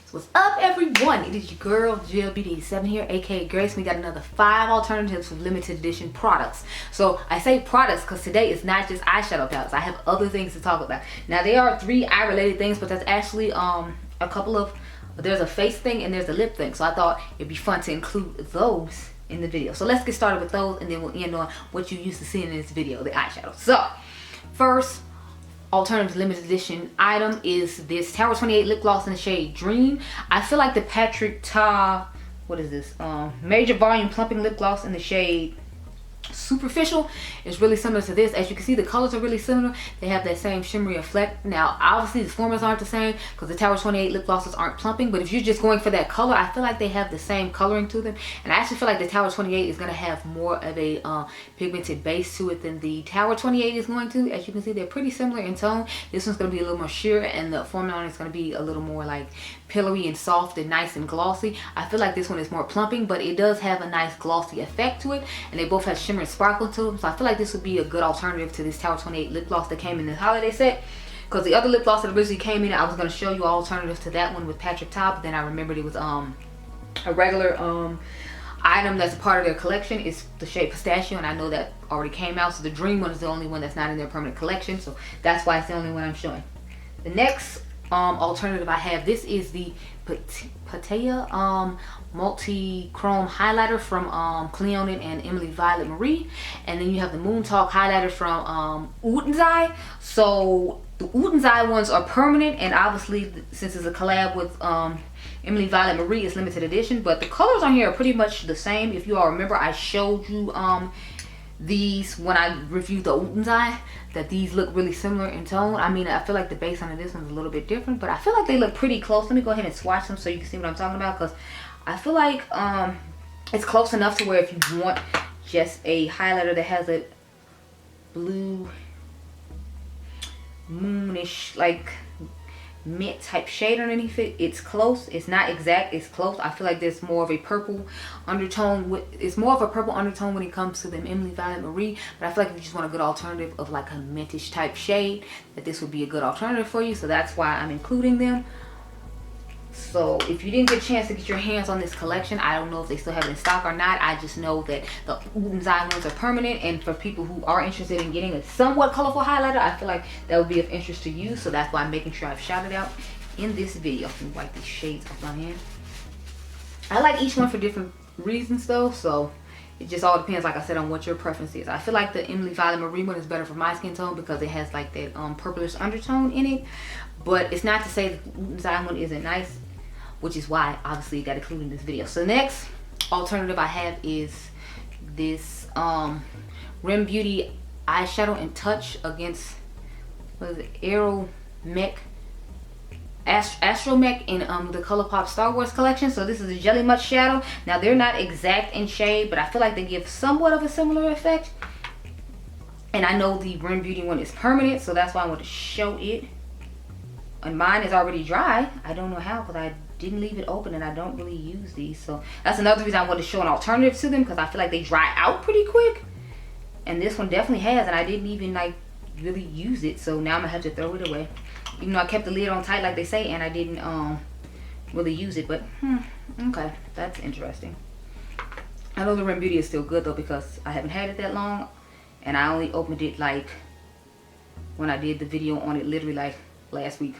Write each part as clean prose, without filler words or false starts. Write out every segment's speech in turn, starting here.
So what's up, everyone? It is your girl GLBD7 here, aka Grace. We got another 5 alternatives of limited edition products. So I say products because today is not just eyeshadow palettes. I have other things to talk about. Now there are 3 eye related things, but that's actually a couple of, there's a face thing and there's a lip thing. So I thought it'd be fun to include those in the video. So let's get started with those and then we'll end on what you used to see in this video, the eyeshadow. So first alternative limited edition item is this Tower 28 lip gloss in the shade Dream. I feel like the Patrick Ta, what is this, major volume plumping lip gloss in the shade Superficial is really similar to this. As you can see, the colors are really similar. They have that same shimmery effect. Now obviously the formulas aren't the same because the Tower 28 lip glosses aren't plumping, but if you're just going for that color, I feel like they have the same coloring to them. And I actually feel like the Tower 28 is going to have more of a pigmented base to it than the Tower 28 is going to. As you can see, they're pretty similar in tone. This one's going to be a little more sheer and the formula is going to be a little more like pillowy and soft and nice and glossy. I feel like this one is more plumping, but it does have a nice glossy effect to it, and they both have shimmer and sparkle to them. So I feel like this would be a good alternative to this Tower 28 lip gloss that came in the holiday set, because the other lip gloss that originally came in, I was going to show you alternatives to that one with Patrick Ta, but then I remembered it was a regular item that's a part of their collection. Is the shade Pistachio, and I know that already came out, so the Dream one is the only one that's not in their permanent collection, so that's why it's the only one I'm showing. The next alternative I have, this is the Pattaya multi-chrome highlighter from Cleon and Emily Violet Marie, and then you have the Moon Talk highlighter from Diypansy. So the Diypansy ones are permanent, and obviously since it's a collab with Emily Violet Marie, it's limited edition, but the colors on here are pretty much the same. If you all remember, I showed you these when I reviewed the Diypansy, that these look really similar in tone. I mean, I feel like the base on this one's a little bit different, but I feel like they look pretty close. Let me go ahead and swatch them so you can see what I'm talking about, because I feel like it's close enough to where if you want just a highlighter that has a blue moonish like mint type shade underneath it, it's close. It's not exact, it's close. I feel like there's more of a purple undertone. It's more of a purple undertone when it comes to them Emily Violet Marie, but I feel like if you just want a good alternative of like a mintish type shade, that this would be a good alternative for you. So that's why I'm including them. So if you didn't get a chance to get your hands on this collection, I don't know if they still have it in stock or not. I just know that the Diypansy ones are permanent, and for people who are interested in getting a somewhat colorful highlighter, I feel like that would be of interest to you. So that's why I'm making sure I've shouted out in this video. Let me wipe these shades off my hand. I like each one for different reasons though, so it just all depends, like I said, on what your preference is. I feel like the Emily Violet Marie one is better for my skin tone because it has like that purplish undertone in it, but it's not to say that the Diypansy one isn't nice, which is why obviously it got included in this video. So the next alternative I have is this Rim Beauty eyeshadow in Touch against, what is it, Astromech in the ColourPop Star Wars collection. So this is a Jelly Much shadow. Now they're not exact in shade, but I feel like they give somewhat of a similar effect. And I know the Rim Beauty one is permanent, so that's why I want to show it. And mine is already dry. I don't know how, because I didn't leave it open and I don't really use these. So that's another reason I wanted to show an alternative to them, because I feel like they dry out pretty quick. And this one definitely has, and I didn't even like really use it. So now I'm gonna have to throw it away. Even though I kept the lid on tight like they say, and I didn't really use it. But okay, that's interesting. I know the Rim Beauty is still good though, because I haven't had it that long, and I only opened it like when I did the video on it literally like last week.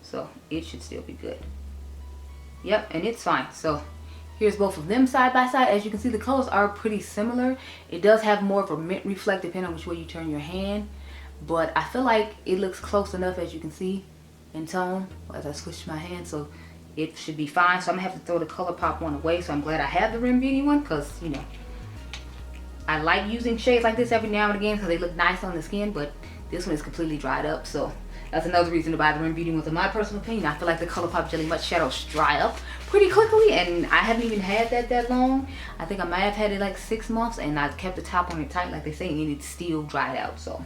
So it should still be good. Yep, and it's fine. So here's both of them side by side. As you can see, the colors are pretty similar. It does have more of a mint reflect depending on which way you turn your hand, but I feel like it looks close enough, as you can see, in tone as I switch my hand, so it should be fine. So I'm gonna have to throw the ColourPop one away. So I'm glad I have the Rim Beauty one, because you know I like using shades like this every now and again because they look nice on the skin, but this one is completely dried up. So that's another reason to buy the Rim Beauty ones. In my personal opinion, I feel like the ColourPop Jelly Much shadows dry up pretty quickly, and I haven't even had that long. I think I might have had it like 6 months, and I kept the top on it tight like they say, and it's still dried out. So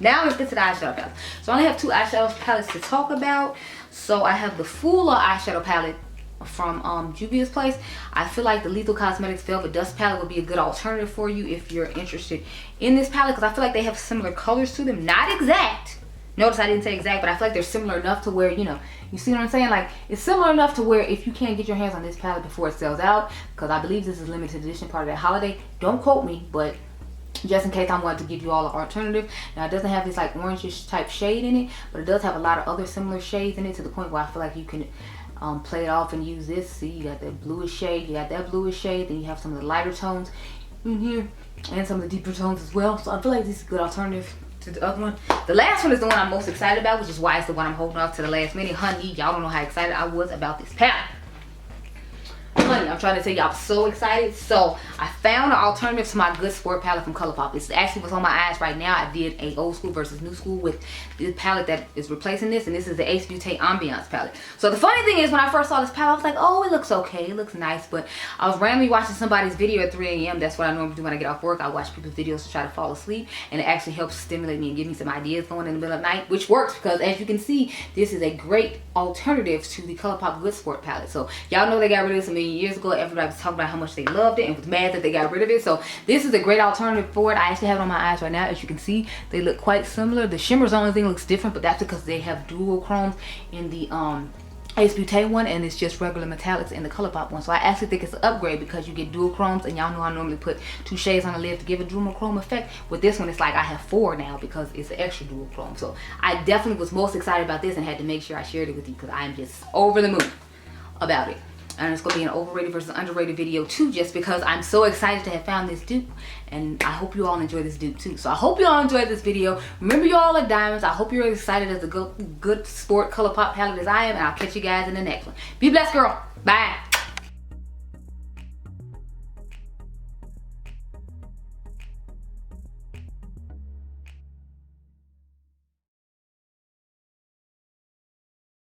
now let's get to the eyeshadow palette. So I only have 2 eyeshadow palettes to talk about. So I have the Fuller eyeshadow palette from Juvia's place. I feel like the Lethal Cosmetics Velvet Dust palette would be a good alternative for you if you're interested in this palette, because I feel like they have similar colors to them. Not exact, Notice I didn't say exact, but I feel like they're similar enough to where, you know, you see what I'm saying? Like, it's similar enough to where if you can't get your hands on this palette before it sells out, because I believe this is limited edition part of that holiday, don't quote me, but just in case I wanted to give you all an alternative. Now, it doesn't have this like orangish type shade in it, but it does have a lot of other similar shades in it to the point where I feel like you can play it off and use this. See, you got that bluish shade, you got that bluish shade, then you have some of the lighter tones in here and some of the deeper tones as well. So I feel like this is a good alternative to the other one. The last one is the one I'm most excited about, which is why it's the one I'm holding off to the last minute. Honey, y'all don't know how excited I was about this palette. Honey, I'm trying to tell you, I'm so excited. So I found an alternative to my Good Sport palette from ColourPop. It's actually what's on my eyes right now. I did a old school versus new school with the palette that is replacing this, and this is the Ace Beauty Ambiance palette. So the funny thing is, when I first saw this palette, I was like, oh, it looks okay, it looks nice. But I was randomly watching somebody's video at 3 a.m. That's what I normally do when I get off work. I watch people's videos to try to fall asleep, and it actually helps stimulate me and give me some ideas going in the middle of the night, which works because, as you can see, this is a great alternative to the ColourPop Good Sport palette. So y'all know they got rid of this a million years ago. Everybody was talking about how much they loved it and was mad that they got rid of it. So this is a great alternative for it. I actually have it on my eyes right now. As you can see, they look quite similar. The shimmer's the only thing looks different, but that's because they have dual chromes in the Ace Beauty one, and it's just regular metallics in the ColourPop one. So I actually think it's an upgrade because you get dual chromes, and y'all know I normally put 2 shades on the lid to give a dual chrome effect. With this one, it's like I have 4 now because it's an extra dual chrome. So I definitely was most excited about this and had to make sure I shared it with you because I am just over the moon about it. And it's going to be an overrated versus underrated video too, just because I'm so excited to have found this dupe, and I hope you all enjoy this dupe too. So I hope you all enjoyed this video. Remember, you all are diamonds. I hope you're as excited as the good sport ColourPop palette as I am, and I'll catch you guys in the next one. Be blessed, girl. Bye.